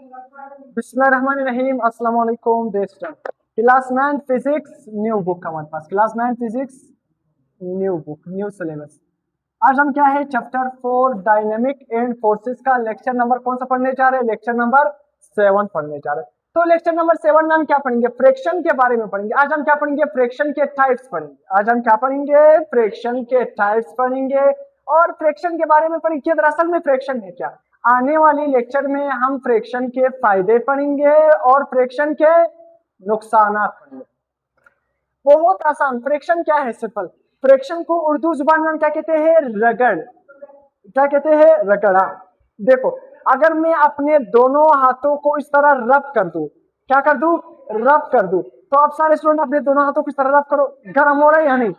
बिस्मिल्लाहिर्रहमानिर्रहीम। अस्सलाम वालेकुम दोस्तों। क्लास 9 फिजिक्स न्यू बुक हमारे पास, class 9 physics new book new syllabus. आज हम क्या है चैप्टर 4 डायनेमिक एंड फोर्सेस का लेक्चर नंबर कौन सा पढ़ने जा रहे हैं? लेक्चर नंबर 7 पढ़ने जा रहे हैं। तो लेक्चर नंबर 7 में हम क्या पढ़ेंगे? फ्रैक्शन के बारे में पढ़ेंगे। आज हम क्या पढ़ेंगे? फ्रैक्शन के टाइप्स पढ़ेंगे। आज हम क्या पढ़ेंगे? फ्रैक्शन के टाइप्स पढ़ेंगे और फ्रैक्शन के बारे में पढ़ेंगे। दरअसल में फ्रैक्शन है क्या? आने वाली लेक्चर में हम फ्रैक्शन के फायदे पढ़ेंगे और फ्रैक्शन के नुकसान पढ़ेंगे। बहुत आसान। फ्रैक्शन क्या है? सिंपल। फ्रैक्शन को उर्दू जुबान में हम क्या कहते हैं? रगड़। क्या कहते हैं? रगड़ा। देखो, अगर मैं अपने दोनों हाथों को इस तरह रब कर दूं, क्या कर दूं? रब कर दूं, तो आप सारे स्टूडेंट अपने दोनों हाथों को इस तरह रब करो। गर्म हो रहा है या नहीं?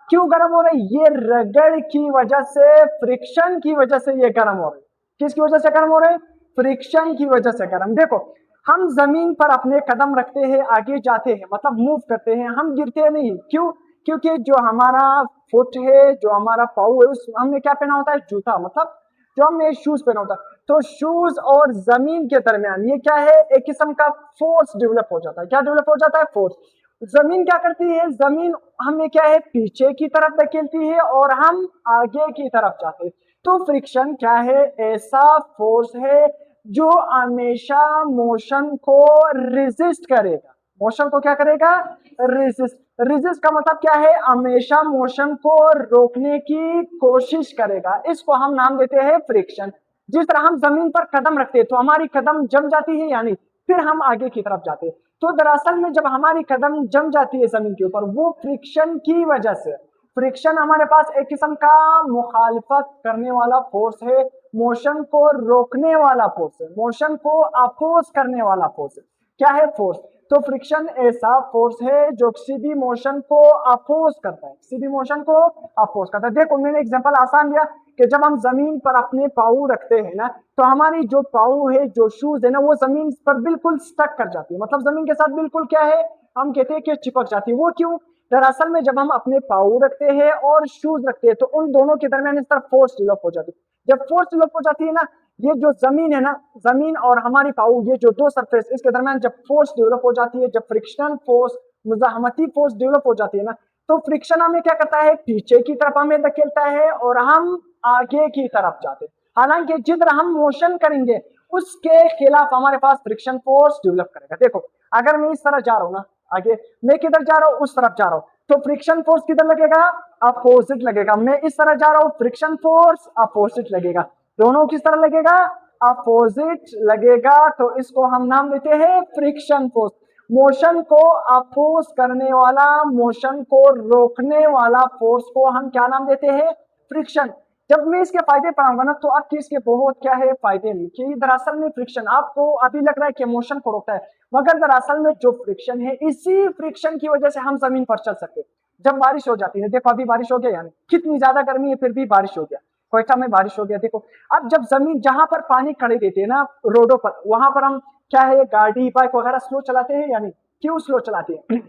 क्यों गर्म हो रहा है? ये रगड़ की वजह से, फ्रिक्शन की वजह से ये गर्म हो रहा है। किसकी वजह से गर्म हो रहे हैं? फ्रिक्शन की वजह से गर्म। देखो, हम जमीन पर अपने कदम रखते हैं, आगे जाते हैं, मतलब मूव करते हैं, हम गिरते नहीं। क्यों? क्योंकि जो हमारा फुट है, जो हमारा पाऊ है, उस हमने क्या पहना होता है? जूता, मतलब जो हमने शूज पहना होता है। तो शूज और जमीन के दरमियान ये क्या है? एक किस्म का फोर्स डेवलप हो जाता है। क्या डेवलप हो जाता है? फोर्स। जमीन क्या करती है? जमीन हमें क्या है? पीछे की तरफ धकेलती है और हम आगे की तरफ जाते हैं। तो फ्रिक्शन क्या है? ऐसा फोर्स है जो हमेशा मोशन को रेजिस्ट करेगा। मोशन को क्या करेगा? रेजिस्ट। रेजिस्ट का मतलब क्या है? हमेशा मोशन को रोकने की कोशिश करेगा। इसको हम नाम देते हैं फ्रिक्शन। जिस तरह हम जमीन पर कदम रखते हैं तो हमारी कदम जम जाती है, यानी फिर हम आगे की तरफ जाते हैं। तो दरअसल में जब हमारी कदम जम जाती है जमीन के ऊपर, वो फ्रिक्शन की वजह से। फ्रिक्शन हमारे पास एक किस्म का मुखालफत करने वाला फोर्स है, मोशन को रोकने वाला फोर्स है, मोशन को अपोज करने वाला फोर्स है। क्या है? फोर्स। तो फ्रिक्शन ऐसा फोर्स है जो किसी भी मोशन को अपोज करता है, किसी भी मोशन को अपोज करता है। देखो, मैंने एग्जांपल आसान दिया कि जब हम जमीन पर अपने पाऊ रखते हैं ना, तो हमारी जो पाऊ है, जो शूज है ना, वो जमीन पर बिल्कुल स्टक कर जाती है, मतलब जमीन के साथ बिल्कुल क्या है, हम कहते हैं कि चिपक जाती है। वो क्यों? दरअसल में जब हम अपने पाऊ रखते हैं और शूज रखते हैं तो उन दोनों के दरमियान इस तरह फोर्स डेवलप हो जाती है। जब फोर्स डेवलप हो जाती है ना, ये जो जमीन है ना, जमीन और हमारी पाऊ, ये जो दो सरफेस, इसके दरमियान जब फोर्स डेवलप हो जाती है, जब फ्रिक्शनल फोर्स, मुजाहमती फोर्स डेवलप हो जाती है ना, तो फ्रिक्शन हमें क्या करता है? पीछे की तरफ हमें धकेलता है और हम आगे की तरफ जाते हैं। हालांकि जिधर हम मोशन करेंगे उसके खिलाफ हमारे पास फ्रिक्शन फोर्स डेवलप करेगा। देखो, अगर मैं इस तरह जा रहा हूं ना, आगे मैं किधर जा रहा हूं? उस तरफ जा रहा हूं, तो फ्रिक्शन फोर्स किधर लगेगा? अपोजिट लगेगा। मैं इस तरह जा रहा हूं, फ्रिक्शन फोर्स अपोजिट लगेगा। दोनों किस तरह लगेगा? अपोजिट लगेगा। तो इसको हम नाम देते हैं फ्रिक्शन फोर्स। मोशन को अपोज करने वाला, मोशन को रोकने वाला फोर्स को हम क्या नाम देते हैं? फ्रिक्शन। जब मैं इसके फायदे पढ़ाऊंगा ना, तो आपके इसके बहुत क्या है फायदे नहीं, कि दरअसल में फ्रिक्शन आपको अभी लग रहा है कि मोशन को रोकता है, मगर दरअसल में जो फ्रिक्शन है, इसी फ्रिक्शन की वजह से हम जमीन पर चल सकते हैं। जब बारिश हो जाती है, देखो अभी बारिश हो गया, यानी कितनी ज्यादा गर्मी है फिर भी बारिश हो गया, कोयटा में बारिश हो गया। देखो, अब जब जमीन जहां पर पानी खड़े देते हैं ना रोडों पर, वहां पर हम क्या है, गाड़ी बाइक वगैरह स्लो चलाते हैं, यानी क्यों स्लो चलाते हैं?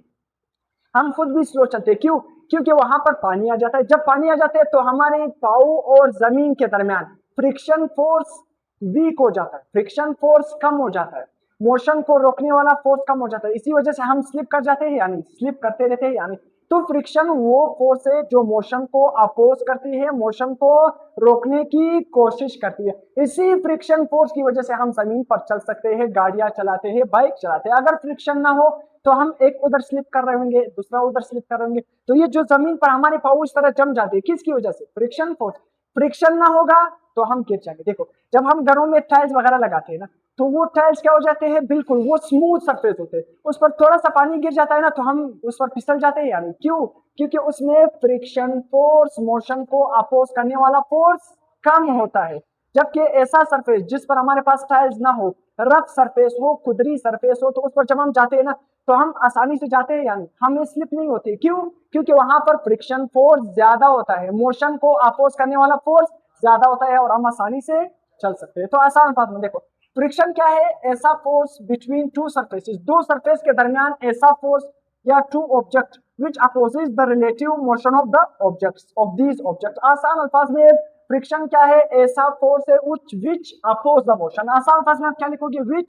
हम खुद भी स्लो चलते हैं। क्यों? क्योंकि वहां पर पानी आ जाता है। जब पानी आ जाते हैं तो हमारे पाऊ और जमीन के दरमियान फ्रिक्शन फोर्स वीक हो जाता है, फ्रिक्शन फोर्स कम हो जाता है, मोशन को रोकने वाला फोर्स कम हो जाता है। इसी वजह से हम स्लिप कर जाते हैं, यानी स्लिप करते रहते हैं। यानी तो फ्रिक्शन वो फोर्स है जो मोशन को अपोज करती है, मोशन को रोकने की कोशिश करती है। इसी फ्रिक्शन फोर्स की वजह से हम जमीन पर चल सकते हैं, गाड़ियां चलाते हैं, बाइक चलाते हैं। अगर फ्रिक्शन ना हो तो हम एक उधर स्लिप कर रहे होंगे, दूसरा उधर स्लिप कर रहे होंगे। तो ये जो जमीन पर हमारे पाऊ इस तरह जम जाते हैं, किसकी वजह से? Friction force. फ्रिक्शन ना होगा तो हम गिर जाएंगे। देखो, जब हम घरों में टाइल्स वगैरह लगाते हैं ना, तो वो टाइल्स क्या हो जाते हैं? बिल्कुल वो स्मूथ सरफेस होते हैं। उस पर थोड़ा सा पानी गिर जाता है ना, तो हम उस पर फिसल जाते हैं। यानी क्यों? क्योंकि उसमें फ्रिक्शन फोर्स, मोशन को अपोज करने वाला फोर्स कम होता है। जबकि ऐसा सरफेस जिस पर हमारे पास टाइल्स ना हो, रफ सरफेस हो, खुदरी सरफेस हो, तो उस पर जब हम जाते हैं ना, तो हम आसानी से जाते हैं, यानी हमें स्लिप नहीं होती। क्यों? क्योंकि वहां पर फ्रिक्शन फोर्स ज्यादा होता है, मोशन को अपोज करने वाला फोर्स ज्यादा होता है और हम आसानी से चल सकते हैं। तो आसान बात में देखो, फ्रिक्शन क्या है? ऐसा फोर्स बिटवीन टू सरफेसेस, दो सरफेस के दरमियान ऐसा फोर्स या two object which opposes the relative motion of the objects of these objects। आसान अल्फाज में फ्रिक्शन क्या है? ऐसा फोर्स है विच अपोज द मोशन। आसान भाषा में आप क्या लिखोगे?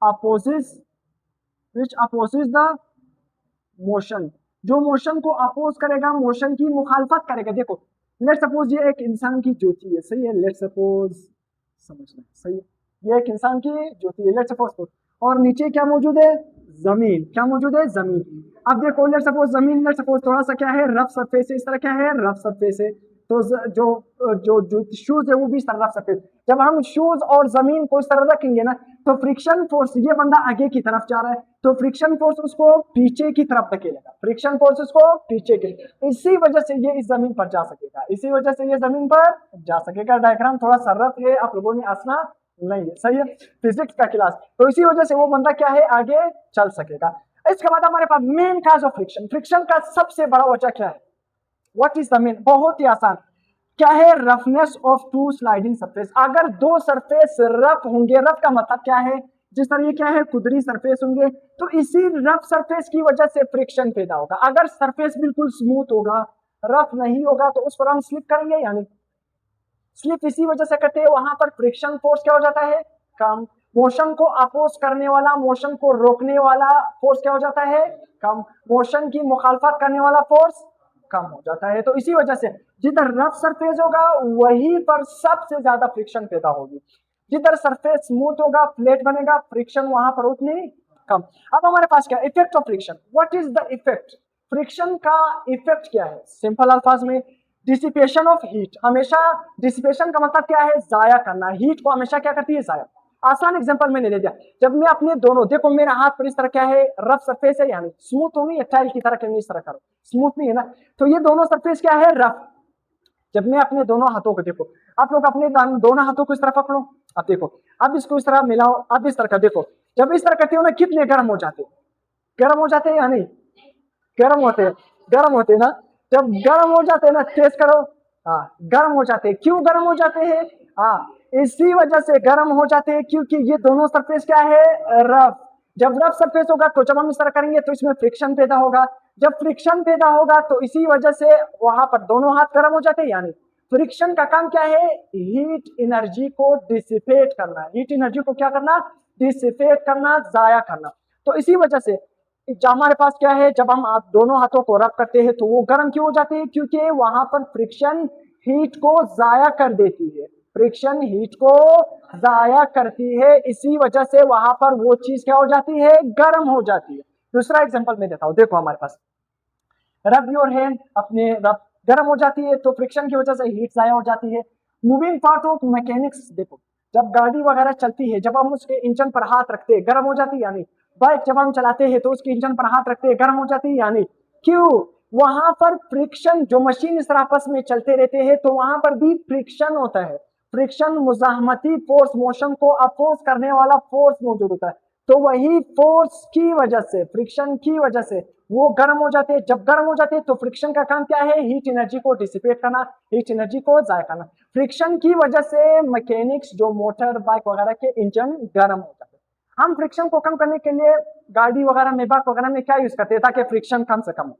Opposes which opposes the motion, जो मोशन को अपोज करेगा, मोशन की मुखालफत करेगा। देखो लेट सपोज ये एक इंसान की ज्योति है, सही है, लेट सपोज, समझना सही है, ये एक इंसान की ज्योति है, लेट सपोज, और नीचे क्या मौजूद है? जमीन। क्या मौजूद है? जमीन। अब देखो लेट सपोज जमीन, लेट सपोज थोड़ा सा क्या है? रफ सरफेस है, इस तरह क्या है? रफ सरफेस है। तो जो जो जो शूज है वो भी इस तरह रफ सरफेस। जब हम शूज और जमीन को इस तरह रखेंगे ना, तो फ्रिक्शन फोर्स, ये बंदा आगे की तरफ जा रहा है तो फ्रिक्शन फोर्स उसको पीछे की तरफ धकेलेगा, फ्रिक्शन फोर्स उसको पीछे की, इसी वजह से ये इस जमीन पर जा सकेगा, इसी वजह से ये जमीन पर जा सकेगा। डायग्राम थोड़ा सा रफ है, आप लोगों ने आसना नहीं है, सही है, फिजिक्स का क्लास, तो इसी वजह से वो बंदा क्या है? आगे चल सकेगा। इसके बाद हमारे पास main cause of friction, friction का सबसे बड़ा वजह क्या है? What is the main? बहुत ही आसान, क्या है? Roughness of two sliding surface. अगर दो सरफेस रफ होंगे, रफ का मतलब क्या है? जिस तरह ये क्या है? खुदरी सरफेस होंगे, तो इसी रफ सरफेस की वजह से फ्रिक्शन पैदा होगा। अगर सरफेस बिल्कुल स्मूथ होगा, रफ नहीं होगा, तो उस पर हम स्लिप करेंगे, यानी स्लिप इसी वजह से करते हैं, वहां पर फ्रिक्शन फोर्स क्या हो जाता है? कम। मोशन को अपोज करने वाला, मोशन को रोकने वाला फोर्स क्या हो जाता है? कम। मोशन की मुखालफत करने वाला फोर्स कम हो जाता है। तो इसी वजह से जिधर रफ सरफेस होगा वहीं पर सबसे ज्यादा फ्रिक्शन पैदा होगी, जिधर सरफेस स्मूथ होगा, फ्लैट बनेगा, फ्रिक्शन वहां पर उतनी कम। अब हमारे पास क्या? Effect of friction. What is the effect? Friction का इफेक्ट क्या है? सिंपल अल्फाज में, डिसिपेशन ऑफ हीट। हमेशा डिसिपेशन का मतलब क्या है? जाया करना। हीट को हमेशा क्या करती है? जाया। आसान एग्जांपल मैंने ले दिया, जब मैं अपने दोनों, देखो मेरा हाथ पर इस तरह क्या है? रफ सरफेस है, यानी स्मूथ होगी, टाइल की तरह क्यों इस तरह करो, स्मूथ नहीं है ना, तो ये दोनों सरफेस क्या है? रफ। जब मैं अपने दोनों हाथों को, देखो आप लोग अपने दोनों हाथों को इस तरह पकड़ो, अब देखो, अब इसको इस तरह मिलाओ, अब इस तरह का, देखो जब इस तरह करते हो ना, कितने गर्म हो जाते? गर्म हो जाते हैं या नहीं? गर्म होते हैं, गर्म होते हैं ना। जब गर्म हो जाते हैं ना, तेज करो, हाँ गर्म हो जाते हैं। क्यों गर्म हो जाते हैं? हाँ इसी वजह से गर्म हो जाते हैं, क्योंकि ये दोनों सरफेस क्या है? रफ। जब रफ सरफेस होगा तो जब हम इस तरह करेंगे तो इसमें फ्रिक्शन पैदा होगा, जब फ्रिक्शन पैदा होगा तो इसी वजह से वहां पर दोनों हाथ गर्म हो जाते हैं। यानी फ्रिक्शन का काम क्या है? हीट एनर्जी को डिसिपेट करना, हीट एनर्जी को क्या करना? डिसिपेट करना, जाया करना। तो इसी वजह से हमारे पास क्या है? जब हम दोनों हाथों को रब करते हैं तो वो गर्म क्यों हो जाते हैं? क्योंकि वहां पर फ्रिक्शन हीट को जाया कर देती है, फ्रिक्शन हीट को जाया करती है, इसी वजह से वहां पर वो चीज क्या हो जाती है? गर्म हो जाती है। दूसरा एग्जांपल मैं देता हूं, देखो हमारे पास रब योर हैंड, अपने रब, गर्म हो जाती है तो फ्रिक्शन की वजह से हीट जाया हो जाती है। मूविंग पार्ट ऑफ मैकेनिक्स, देखो जब गाड़ी वगैरह चलती है, जब हम उसके इंजन पर हाथ रखते हैं गर्म हो जाती है, यानी बाइक जब हम चलाते हैं तो उसके इंजन पर हाथ रखते हैं गर्म हो जाती है, यानी क्यों? वहां पर फ्रिक्शन, जो मशीन इस तरह आपस में चलते रहते हैं तो वहां पर भी फ्रिक्शन होता है, फ्रिक्शन मुजाहमती फोर्स, मोशन को अपोज करने वाला फोर्स मौजूद होता है, तो वही फोर्स की वजह से, फ्रिक्शन की वजह से वो गर्म हो जाते हैं। जब गर्म हो जाते हैं तो फ्रिक्शन का काम क्या है? हीट एनर्जी को डिसिपेट करना, हीट एनर्जी को जाया करना। फ्रिक्शन की वजह से मैकेनिक्स, जो मोटर बाइक वगैरह के इंजन गर्म हो जाते हैं। हम फ्रिक्शन को कम करने के लिए गाड़ी वगैरह में, बाइक वगैरह में क्या यूज करते हैं ताकि फ्रिक्शन कम से कम हो?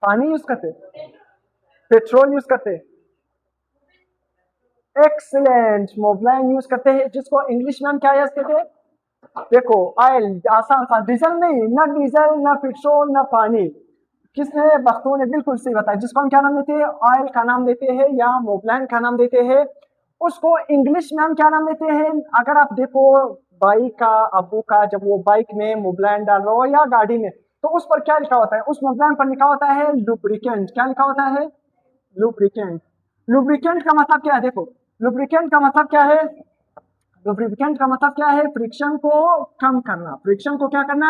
पानी यूज करते, पेट्रोल यूज करते, एक्सीलेंट, मोबिलाइन यूज करते हैं, जिसको इंग्लिश में हम क्या यूज करते हैं? देखो ऑयल, आसान सा, डीजल नहीं, ना डीजल ना पेट्रोल ना पानी, किसने? बख्तू ने बिल्कुल सही बताया, जिसको हम क्या नाम देते हैं? ऑयल का नाम देते हैं या मोबिलाइन का नाम देते हैं। उसको इंग्लिश में हम क्या नाम देते हैं? अगर आप देखो बाइक का, अबू का, जब वो बाइक में मोबिलाइन डाल रहा हो या गाड़ी में, तो उस पर क्या लिखा होता है? उस मोबिलाइन पर लिखा होता है लुब्रिकेंट। क्या लिखा होता है? लुब्रिकेंट। लुब्रिकेंट का मतलब क्या है? देखो लुब्रिकेंट का मतलब क्या है? लुब्रिकेंट का मतलब क्या है? फ्रिक्शन को कम करना, फ्रिक्शन को क्या करना?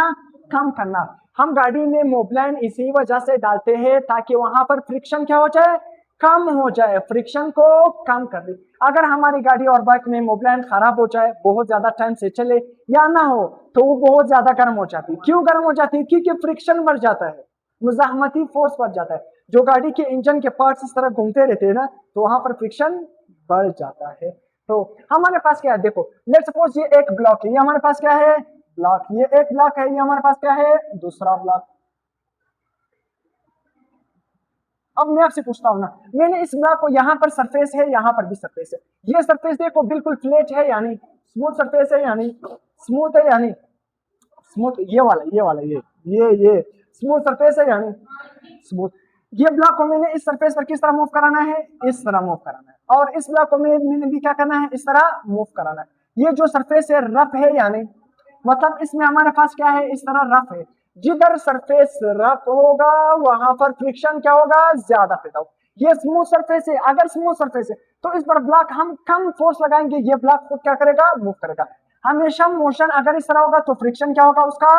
कम करना। हम गाड़ी में मोबिलाइन इसी वजह से डालते हैं ताकि वहां पर फ्रिक्शन क्या हो जाए? कम हो जाए, फ्रिक्शन को कम कर दे। अगर हमारी गाड़ी और बाइक में मोबिलाइन खराब हो जाए, बहुत ज्यादा टाइम से चले या ना हो, तो वो बहुत ज्यादा गर्म हो जाती है। क्यों गर्म हो जाती है? क्योंकि फ्रिक्शन बढ़ जाता है, मुजाहमती फोर्स बढ़ जाता है। जो गाड़ी के इंजन के पार्ट्स इस तरह घूमते रहते हैं ना, तो वहां पर फ्रिक्शन बढ़ जाता है। तो हमारे पास क्या है? देखो लेट्स सपोज ये एक ब्लॉक है, ये हमारे पास क्या है? ब्लॉक। ये एक ब्लॉक है, ये हमारे पास क्या है? दूसरा ब्लॉक। अब मैं आपसे पूछता हूँ ना, मैंने इस ब्लॉक को यहाँ पर सरफेस है, यहाँ पर भी सरफेस है, ये सरफेस देखो बिल्कुल फ्लैट है यानी स्मूथ सरफेस है, यानी स्मूथ है, यानी स्मूथ, ये स्मूथ सरफेस है यानी स्मूथ। ये ब्लॉक को मैंने इस सरफेस पर किस तरह मूव कराना है, इस तरह मूव कराना है, और इस ब्लॉक को मैंने भी क्या करना है, इस तरह मूव कराना है। ये जो सरफेस है रफ है, यानी मतलब इसमें हमारे पास क्या है, इस तरह रफ है। जिधर सरफेस रफ होगा वहां पर फ्रिक्शन क्या होगा, ज्यादा पैदा होगा। ये स्मूथ सरफेस है, अगर स्मूथ सरफेस है तो इस पर ब्लॉक हम कम फोर्स लगाएंगे, ये ब्लॉक को क्या करेगा, मूव करेगा। हमेशा मोशन अगर इस तरह होगा तो फ्रिक्शन क्या होगा, उसका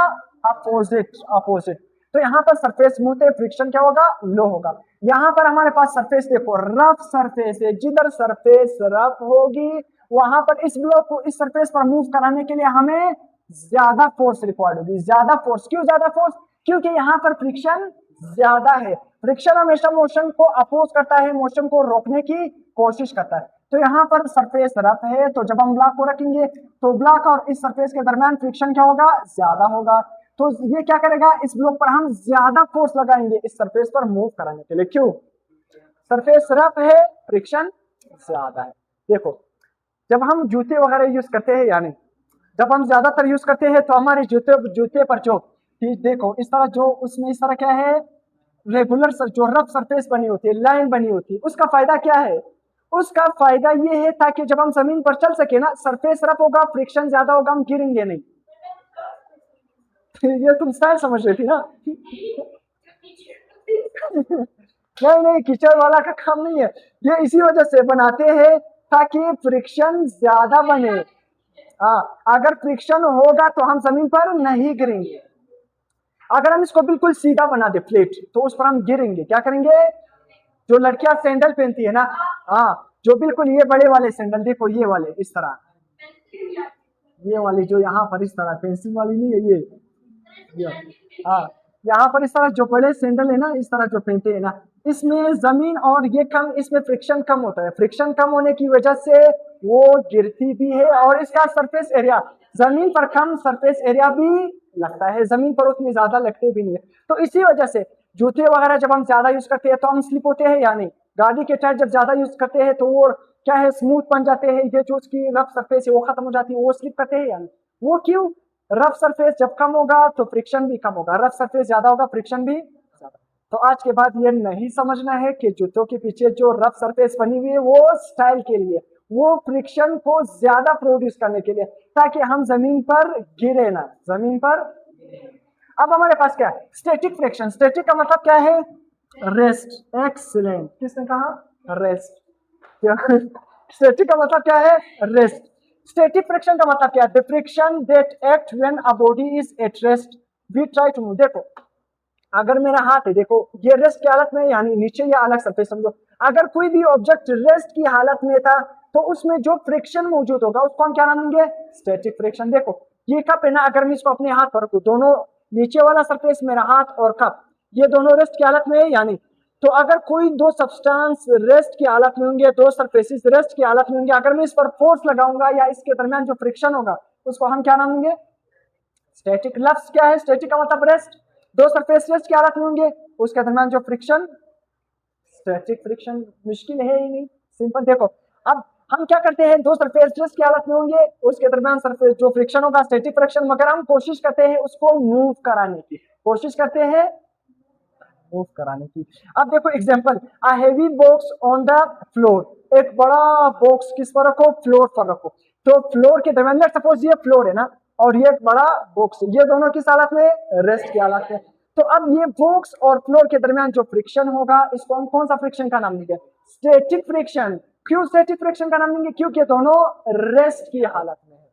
अपोजिट। तो यहाँ पर सरफेस स्मूथ है, फ्रिक्शन क्या होगा, लो होगा। यहाँ पर हमारे पास सरफेस देखो रफ सरफेस है, जिधर सरफेस रफ होगी वहां पर इस ब्लॉक को इस सरफेस पर मूव कराने के लिए हमें ज्यादा फोर्स रिक्वायर्ड होगी। ज्यादा फोर्स, क्यों ज्यादा फोर्स, क्योंकि यहाँ पर फ्रिक्शन ज्यादा है। फ्रिक्शन हमेशा मोशन को अपोज करता है, मोशन को रोकने की कोशिश करता है। तो यहाँ पर सरफेस रफ है, तो जब हम ब्लॉक को रखेंगे तो ब्लॉक और इस सरफेस के दरमियान फ्रिक्शन क्या होगा, ज्यादा होगा। तो ये क्या करेगा, इस ब्लॉक पर हम ज्यादा फोर्स लगाएंगे इस सरफेस पर मूव कराने के लिए। क्यों, सरफेस रफ है, फ्रिक्शन ज्यादा है। देखो जब हम जूते वगैरह यूज करते हैं, यानी जब हम ज्यादातर यूज करते हैं तो हमारे जूते पर जो देखो इस तरह जो उसमें इस तरह क्या है, रेगुलर जो रफ सरफेस बनी होती है, लाइन बनी होती है, उसका फायदा क्या है, उसका फायदा ये है ताकि जब हम जमीन पर चल सके ना, सरफेस रफ होगा, फ्रिक्शन ज्यादा होगा, हम गिरेंगे नहीं। ये तुम स्टाइल समझ रही थी ना नहीं, कीचड़ वाला का काम नहीं है, ये इसी वजह से बनाते हैं ताकि फ्रिक्शन ज्यादा बने। अगर फ्रिक्शन होगा तो हम जमीन पर नहीं गिरेंगे। अगर हम इसको बिल्कुल सीधा बना दे फ्लैट, तो उस पर हम गिरेंगे। क्या करेंगे, जो लड़कियां सैंडल पहनती है ना, जो बिल्कुल ये बड़े वाले सैंडल, देखो ये वाले इस तरह, ये वाली जो यहाँ पर इस तरह, पेंसिल वाली नहीं है ये यहाँ पर इस तरह जो बड़े सैंडल है ना, इस तरह जो पहनते हैं ना, इसमें जमीन और ये कम, इसमें फ्रिक्शन कम होता है। फ्रिक्शन कम होने की वजह से वो गिरती भी है, और इसका सरफेस एरिया जमीन पर कम सरफेस एरिया भी लगता है, जमीन पर उतनी ज्यादा लगते भी नहीं है। तो इसी वजह से जूते वगैरह जब हम ज्यादा यूज करते हैं तो हम स्लिप होते हैं, यानी गाड़ी के टायर जब ज्यादा यूज करते हैं तो वो क्या है, स्मूथ बन जाते हैं। ये जो उसकी रफ सरफेस है वो खत्म हो जाती है, वो स्लिप करते हैं, यानी वो क्यों, रफ सरफेस जब कम होगा तो फ्रिक्शन भी कम होगा, रफ सरफेस ज्यादा होगा, फ्रिक्शन भी ज्यादा। तो आज के बाद ये नहीं समझना है कि जूतों के पीछे जो रफ सरफेस बनी हुई है वो स्टाइल के लिए, वो फ्रिक्शन को ज्यादा प्रोड्यूस करने के लिए, ताकि हम जमीन पर गिरे ना, जमीन पर। अब हमारे पास क्या है, स्टैटिक फ्रिक्शन। स्टैटिक का मतलब क्या है, रेस्ट। एक्सीलेंट, किसने कहा, रेस्ट। स्टैटिक का मतलब क्या है, रेस्ट। स्टैटिक फ्रिक्शन का मतलब क्या है, the friction that act when a body is at rest we try to move. देखो अगर मेरा हाथ है, देखो ये रेस्ट की हालत में, यानी नीचे ये अलग सरफेस समझो। अगर कोई भी ऑब्जेक्ट रेस्ट की हालत में था तो उसमें जो फ्रिक्शन मौजूद होगा उसको हम क्या नाम देंगे, स्टैटिक फ्रिक्शन। देखो ये कप है ना, अगर मैं इसको अपने हाथ पर रखूं, दोनों नीचे वाला सरफेस मेरा हाथ और कप, ये दोनों रेस्ट की हालत में है, यानी तो अगर कोई दो सब्सटेंस रेस्ट की हालत में होंगे, दो सरफेसेस रेस्ट की हालत में होंगे, अगर मैं इस पर फोर्स लगाऊंगा या इसके दरमियान जो फ्रिक्शन होगा उसको हम क्या नाम देंगे, स्टैटिक। लफ्ज क्या है, स्टैटिक का मतलब रेस्ट। दो सरफेस रेस्ट की हालत में होंगे, उसके दरमियान जो फ्रिक्शन, स्टैटिक फ्रिक्शन। मुश्किल है ही नहीं, सिंपल। देखो अब हम क्या करते हैं, दो सरफेस रेस्ट की हालत में होंगे, उसके दरमियान सरफेस जो फ्रिक्शन होगा, स्टैटिक फ्रिक्शन, मगर हम कोशिश करते हैं उसको मूव कराने की, कोशिश करते हैं मूव कराने की। अब देखो example, a heavy box on the floor, एक बड़ा बॉक्स किस पर रखो, फ्लोर पर रखो। तो फ्लोर के दरमियान, लेट्स सपोज ये फ्लोर है ना और ये एक बड़ा बॉक्स है, ये दोनों किस हालत में, रेस्ट की हालत में। तो अब ये बॉक्स और फ्लोर के दरमियान जो फ्रिक्शन होगा इसको हम कौन सा फ्रिक्शन का नाम देंगे, स्टैटिक फ्रिक्शन। क्यों स्टैटिक फ्रिक्शन का नाम देंगे, क्योंकि दोनों रेस्ट की हालत में है।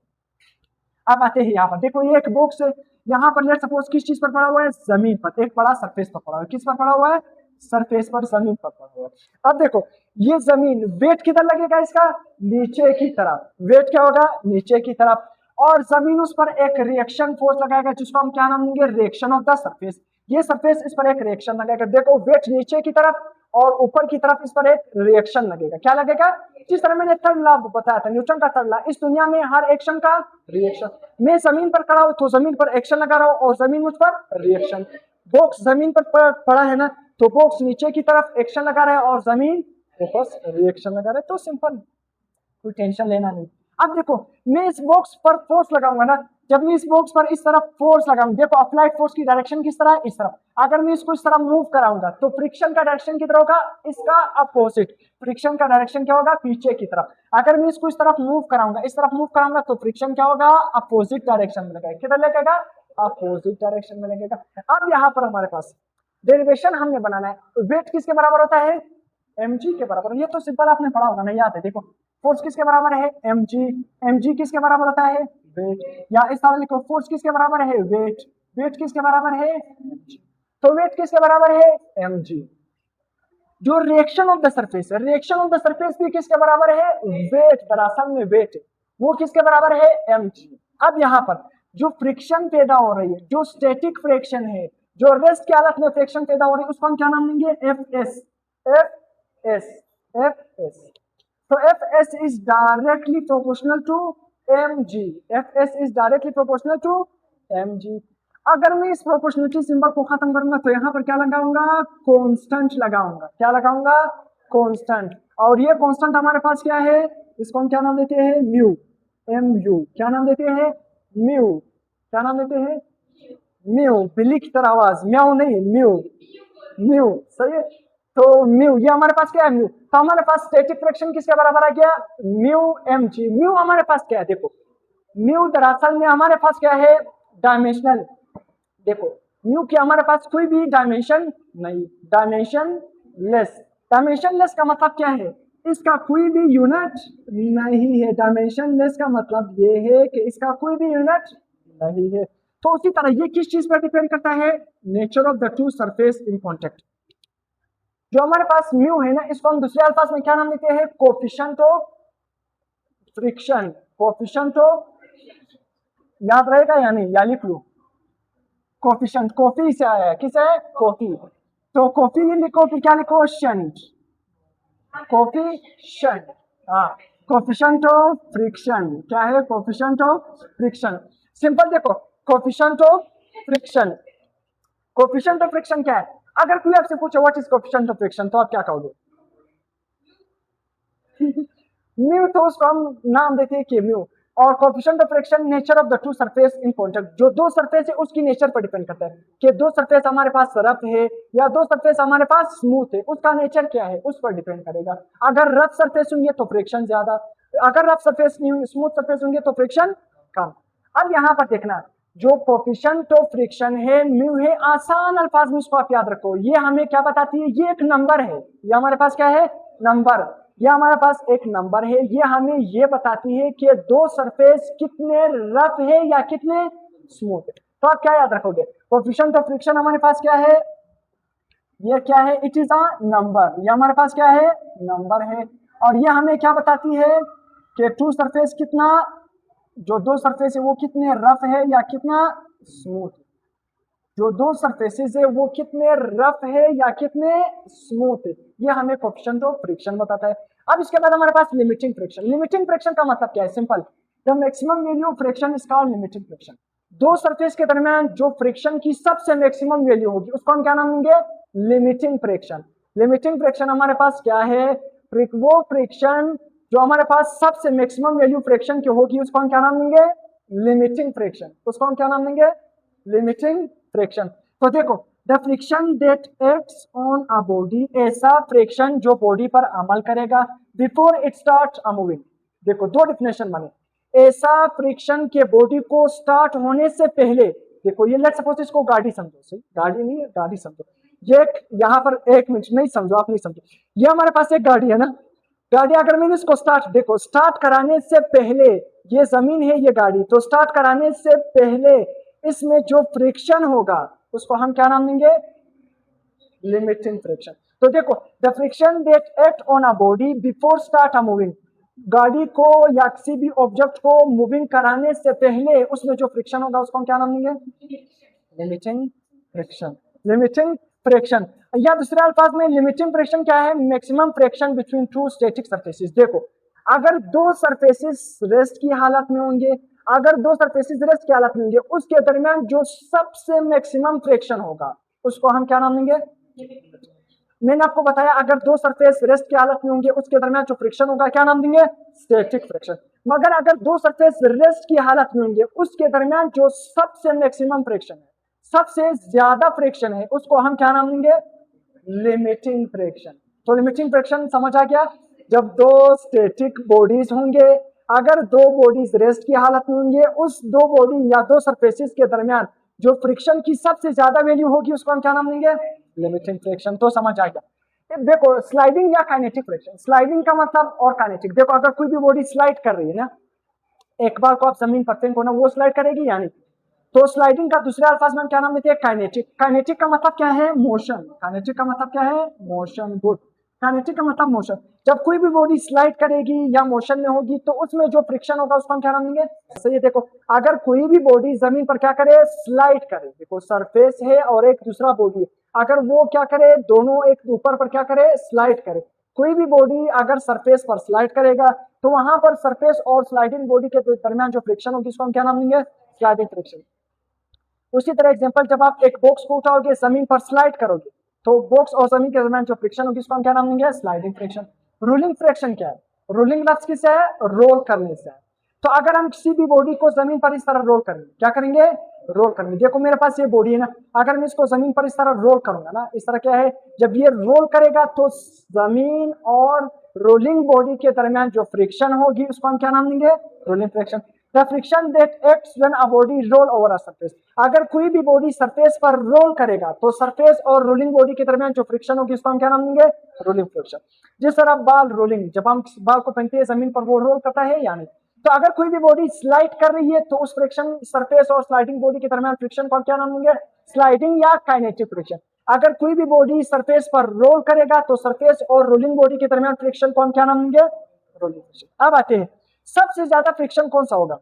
अब आते हैं यहाँ पर, देखो ये एक बॉक्स है, यहाँ पर लेट्स सपोज किस चीज पर पड़ा हुआ है, जमीन पर, एक बड़ा सरफेस पर पड़ा हुआ है। किस पर पड़ा हुआ है, सरफेस पर, जमीन पर पड़ा हुआ है। अब देखो ये जमीन, वेट किधर लगेगा इसका, नीचे की तरफ। वेट क्या होगा, नीचे की तरफ, और जमीन उस पर एक रिएक्शन फोर्स लगाएगा जिसको हम क्या नाम देंगे, रिएक्शन ऑफ द सरफेस। ये सरफेस इस पर एक रिएक्शन लगेगा। देखो वेट नीचे की तरफ और ऊपर की तरफ इस पर एक रिएक्शन लगेगा। क्या लगेगा, जिस तरह मैंने थर्ड लॉ बताया था, न्यूटन का थर्ड लॉ, इस दुनिया में हर एक्शन का रिएक्शन। मैं जमीन पर खड़ा हूं तो जमीन पर एक्शन लगा रहा हूं और जमीन मुझ पर रिएक्शन। बॉक्स जमीन पर पड़ा है ना, तो बॉक्स नीचे की तरफ एक्शन लगा रहा है और जमीन ऊपर रिएक्शन लगा रहा है, तो सिंपल, कोई टेंशन लेना नहीं। अब देखो मैं इस बॉक्स पर फोर्स लगाऊंगा ना, जब मैं इस बॉक्स पर इस तरफ फोर्स लगाऊंगा, देखो अप्लाइड फोर्स की डायरेक्शन किस तरह है, इस तरफ। अगर मैं इसको इस तरह मूव कराऊंगा तो फ्रिक्शन का डायरेक्शन किधर होगा, इसका अपोजिट। फ्रिक्शन का डायरेक्शन क्या होगा, पीछे की तरफ। अगर मैं इसको इस तरफ मूव कराऊंगा, इस तरफ मूव कराऊंगा, तो फ्रिक्शन क्या होगा, अपोजिट डायरेक्शन में लगेगा। किधर लगेगा, अपोजिट डायरेक्शन में लगेगा। अब यहाँ पर हमारे पास डेरिवेशन हमने बनाना है। वेट किसके बराबर होता है, mg के बराबर। ये तो सिंपल आपने पढ़ा होगा ना, याद है। देखो फोर्स किसके बराबर है, mg। mg किसके बराबर होता है, वेट। या इस तरह लिखो, फोर्स किसके बराबर है, वेट। वेट किसके बराबर है, mg। तो वेट किसके बराबर है, mg। जो रिएक्शन ऑफ द सरफेस है, रिएक्शन ऑफ द सरफेस भी किसके बराबर है, वेट। दरअसल में वेट वो किसके बराबर है, mg। अब यहाँ पर जो फ्रिक्शन पैदा हो रही है, जो स्टैटिक फ्रिक्शन है, जो रेस्ट की हालत में फ्रिक्शन पैदा हो रही है, उसको हम क्या नाम देंगे, fs। fs तो fs is directly proportional to mg। fs is directly proportional to mg। अगर मैं इस प्रोपोर्शनलिटी सिंबल को खत्म करूंगा तो यहाँ पर क्या लगाऊंगा, कांस्टेंट लगाऊंगा। क्या लगाऊंगा, कांस्टेंट। और ये कांस्टेंट हमारे पास क्या है, इसको हम क्या नाम देते हैं, म्यू। mu क्या नाम देते हैं, म्यू। क्या नाम देते हैं, म्यू। बिल्ली की तरह आवाज, म्याऊ नहीं, म्यू। म्यू सही है। तो म्यू ये हमारे पास क्या है, म्यू। तो हमारे पास स्टैटिक फ्रिक्शन किसके बराबर आ गया, म्यू mg। म्यू हमारे पास क्या है, देखो म्यू दरअसल में हमारे पास क्या है, डायमेंशनल। देखो म्यू की हमारे पास कोई भी डायमेंशन नहीं, डायमेंशन लेस। डायमेंशन लेस का मतलब क्या है, इसका कोई भी यूनिट नहीं है। डायमेंशन लेस का मतलब ये है कि इसका कोई भी यूनिट नहीं है। तो उसी तरह ये किस चीज पर डिपेंड करता है, nature of the two surface in contact. जो हमारे पास म्यू है ना, इसको हम दूसरे अल्फाज में क्या नाम देते हैं, coefficient of friction. Coefficient of, याद रहेगा या नहीं, या लिख लो, कोफिशिएंट कॉफी से आया है, किसे है, कॉफी। तो कॉफी लिखो, फिर क्या लिखो, शंट। कोफिशिएंट, हाँ, कोफिशिएंट ऑफ फ्रिक्शन। क्या है, कोफिशिएंट ऑफ फ्रिक्शन। सिंपल देखो, coefficient of friction. Coefficient of friction क्या है, अगर कोई आपसे पूछे what is coefficient of friction, तो आप क्या कहोगे, म्यू। तो उसको हम नाम देते हैं कि म्यू। और coefficient of friction nature of the two surface in contact. जो दो सरफेस है उसकी नेचर पर डिपेंड करता है कि दो सरफेस हमारे पास रफ है या दो सरफेस हमारे पास स्मूथ है, उसका नेचर क्या है उस पर डिपेंड करेगा। अगर रफ सरफेस होंगे तो फ्रिक्शन ज्यादा, अगर रफ सरफेस नहीं होंगे, स्मूथ सरफेस होंगे तो फ्रिक्शन कम। अब यहाँ पर देखना, जो कोफिशिएंट ऑफ फ्रिक्शन है म्यू है, आसान अल्फाज में इसको आप याद रखो, ये हमें क्या बताती है, ये एक नंबर है। ये हमारे पास क्या है, नंबर। ये हमारे पास एक नंबर है, ये हमें ये बताती है कि दो सरफेस कितने रफ है या कितने स्मूथ है। तो आप क्या याद रखोगे, कोफिशिएंट ऑफ फ्रिक्शन हमारे पास क्या है, ये क्या है, इट इज अ नंबर। ये हमारे पास क्या है, नंबर है। और ये हमें क्या बताती है कि टू सरफेस कितना, जो दो सरफेस है वो कितने रफ है या कितना स्मूथ। जो दो सरफेसेस है वो कितने रफ है या कितने स्मूथ है, ये हमें कोफिशिएंट ऑफ फ्रिक्शन बताता है। अब इसके बाद हमारे पास लिमिटिंग फ्रिक्शन। लिमिटिंग फ्रिक्शन का मतलब क्या है, simple, the maximum value of friction is called limiting friction. दो सरफेस के दरमियान जो फ्रिक्शन की सबसे मैक्सिमम वैल्यू होगी उसको हम क्या नाम देंगे, लिमिटिंग फ्रिक्शन। लिमिटिंग फ्रिक्शन हमारे पास क्या है, वो फ्रिक्शन जो हमारे पास सबसे मैक्सिमम वैल्यू फ्रिक्शन की होगी उसको हम क्या नाम देंगे, लिमिटिंग फ्रिक्शन। उसको हम क्या नाम देंगे, लिमिटिंग फ्रिक्शन। तो देखो, the friction that acts on a body, ऐसा फ्रिक्शन जो बॉडी पर अमल करेगा before it start a moving. देखो दो डिफिनेशन बने, ऐसा फ्रिक्शन के बॉडी को स्टार्ट होने से पहले। देखो ये लेट्स सपोज इसको गाड़ी समझो, सही, गाड़ी नहीं है, गाड़ी समझो। ये यहाँ पर एक मिनट नहीं समझो, आप नहीं समझो, ये हमारे पास एक गाड़ी है ना, गाड़ी अगर मैंने इसको स्टार्ट, देखो स्टार्ट कराने से पहले, ये जमीन है ये गाड़ी, तो स्टार्ट कराने से पहले इसमें जो फ्रिक्शन होगा उसको हम क्या नाम देंगे, लिमिटिंग फ्रिक्शन। तो देखो, the friction that act on a body before start a moving, गाड़ी को या किसी भी ऑब्जेक्ट को मूविंग कराने से पहले उसमें जो फ्रिक्शन होगा उसको हम क्या नाम देंगे, लिमिटिंग फ्रिक्शन। लिमिटिंग फ्रिक्शन, या दूसरे अल्फाज में लिमिटिंग फ्रिक्शन क्या है, maximum friction between two static surfaces. देखो अगर दो सरफेसेस रेस्ट की हालत में होंगे, अगर दो सरफेसेस रेस्ट की हालत में होंगे, उसके दरमियान जो सबसे मैक्सिमम फ्रिक्शन होगा उसको हम क्या नाम देंगे? मैंने आपको बताया अगर दो सरफेस रेस्ट की हालत में होंगे उसके दरमियान जो फ्रिक्शन होगा क्या नाम देंगे? Static friction. मगर अगर दो सरफेस रेस्ट की हालत में होंगे उसके दरमियान जो सबसे मैक्सिमम फ्रिक्शन है, सबसे ज्यादा फ्रिक्शन है, उसको हम क्या नाम देंगे? Limiting friction. तो लिमिटिंग फ्रिक्शन समझ आ गया? जब दो स्टैटिक बॉडीज होंगे, अगर दो बॉडीज रेस्ट की हालत में होंगे, उस दो बॉडी या दो सरफेसेस के दरमियान जो फ्रिक्शन की सबसे ज्यादा वैल्यू होगी उसको हम क्या नाम देंगे? Limiting friction. तो समझ आ गया। देखो स्लाइडिंग या काइनेटिक फ्रिक्शन, स्लाइडिंग का मतलब और काइनेटिक, देखो अगर कोई भी बॉडी स्लाइड कर रही है ना, एक बार को आप जमीन पर फेंको ना, वो स्लाइड करेगी यानी, तो स्लाइडिंग का दूसरे अल्फाज में हम क्या नाम देते हैं? काइनेटिक। काइनेटिक का मतलब क्या है? मोशन। काइनेटिक का मतलब क्या है? मोशन। गुड। काइनेटिक का मतलब मोशन। जब कोई भी बॉडी स्लाइड करेगी या मोशन में होगी तो उसमें जो फ्रिक्शन होगा उसको हम क्या नाम देंगे? सही है। देखो अगर कोई भी बॉडी जमीन पर क्या करे? स्लाइड करे। देखो सरफेस है और एक दूसरा बॉडी है, अगर वो क्या करे? दोनों एक ऊपर पर क्या करे? स्लाइड करे। कोई भी बॉडी अगर सरफेस पर स्लाइड करेगा तो वहां पर सरफेस और स्लाइडिंग बॉडी के दरमियान जो फ्रिक्शन होगी उसको हम क्या नाम देंगे? Sliding friction. उसी तरह एग्जांपल, जब आप एक बॉक्स को उठाओगे जमीन पर स्लाइड करोगे तो बॉक्स और जमीन के दरमियान जो फ्रिक्शन होगी उसको हम क्या नाम देंगे? Sliding friction. रोलिंग फ्रिक्शन क्या है? रोलिंग लफ्ज किससे है? रोल करने से है। तो अगर हम किसी भी बॉडी को जमीन पर इस तरह रोल करेंगे, क्या करेंगे? रोल करेंगे। देखो मेरे पास ये बॉडी है ना, अगर मैं इसको जमीन पर इस तरह रोल करूंगा ना, इस तरह क्या है, जब ये रोल करेगा तो जमीन और रोलिंग बॉडी के दरमियान जो फ्रिक्शन होगी उसको हम क्या नाम देंगे? Rolling friction. The friction that acts when a body roll over a surface. अगर कोई भी बॉडी सरफेस पर रोल करेगा तो सरफेस और रोलिंग बॉडी के दरमियान जो फ्रिक्शन होगी उसको हम क्या नाम देंगे? Rolling friction. जिस तरह बाल रोलिंग, जब हम बाल को पहनते हैं जमीन पर वो रोल करता है या नहीं, तो अगर कोई भी बॉडी स्लाइड कर रही है तो उस फ्रिक्शन सरफेस और स्लाइडिंग बॉडी के दरमियान फ्रिक्शन को हम क्या नाम देंगे? स्लाइडिंग या काइनेटिक फ्रिक्शन। अगर कोई भी बॉडी सरफेस पर रोल करेगा तो सरफेस और रोलिंग बॉडी के दरमियान फ्रिक्शन को हम क्या नाम देंगे? Rolling friction. अब आते हैं, सबसे ज्यादा फ्रिक्शन कौन सा होगा?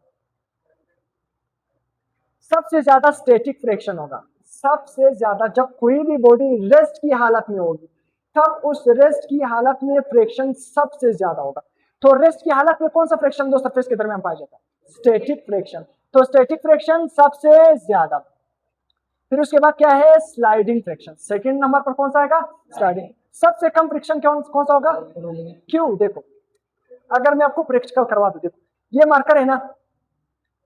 सबसे ज्यादा स्टैटिक फ्रिक्शन होगा। सबसे ज्यादा जब कोई भी बॉडी रेस्ट की हालत में होगी तब उस रेस्ट की हालत में फ्रिक्शन सबसे ज्यादा होगा। तो रेस्ट की हालत में कौन सा फ्रिक्शन दो सरफेस के दरमियान पाया जाता है? Static friction. तो स्टैटिक फ्रिक्शन सबसे ज्यादा। फिर उसके बाद क्या है? Sliding friction. सेकंड नंबर पर कौन सा आएगा? स्लाइडिंग। सबसे कम फ्रिक्शन कौन सा होगा? क्यों? देखो अगर मैं आपको प्रैक्टिकल करवा दूं, देखो ये मार्कर है ना,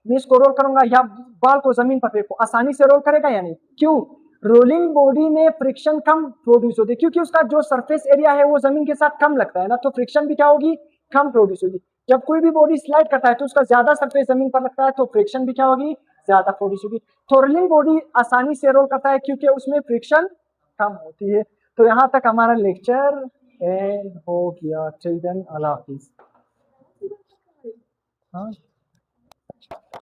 मैं इसको रोल करूंगा या बाल को जमीन पर फेंको, आसानी से रोल करेगा या नहीं? क्यों? रोलिंग बॉडी में फ्रिक्शन कम प्रोड्यूस होती है क्योंकि उसका जो सरफेस एरिया है वो जमीन के साथ कम लगता है ना, तो फ्रिक्शन भी क्या होगी? कम प्रोड्यूस होगी। जब कोई भी बॉडी स्लाइड करता है तो उसका ज्यादा सरफेस जमीन पर लगता है तो फ्रिक्शन भी क्या होगी? ज्यादा प्रोड्यूस होगी। तो रोलिंग बॉडी आसानी से रोल करता है क्योंकि उसमें फ्रिक्शन कम होती है। तो यहाँ तक हमारा लेक्चर एंड हो गया। टिल देन अल्लाह हाफिज। हाँ।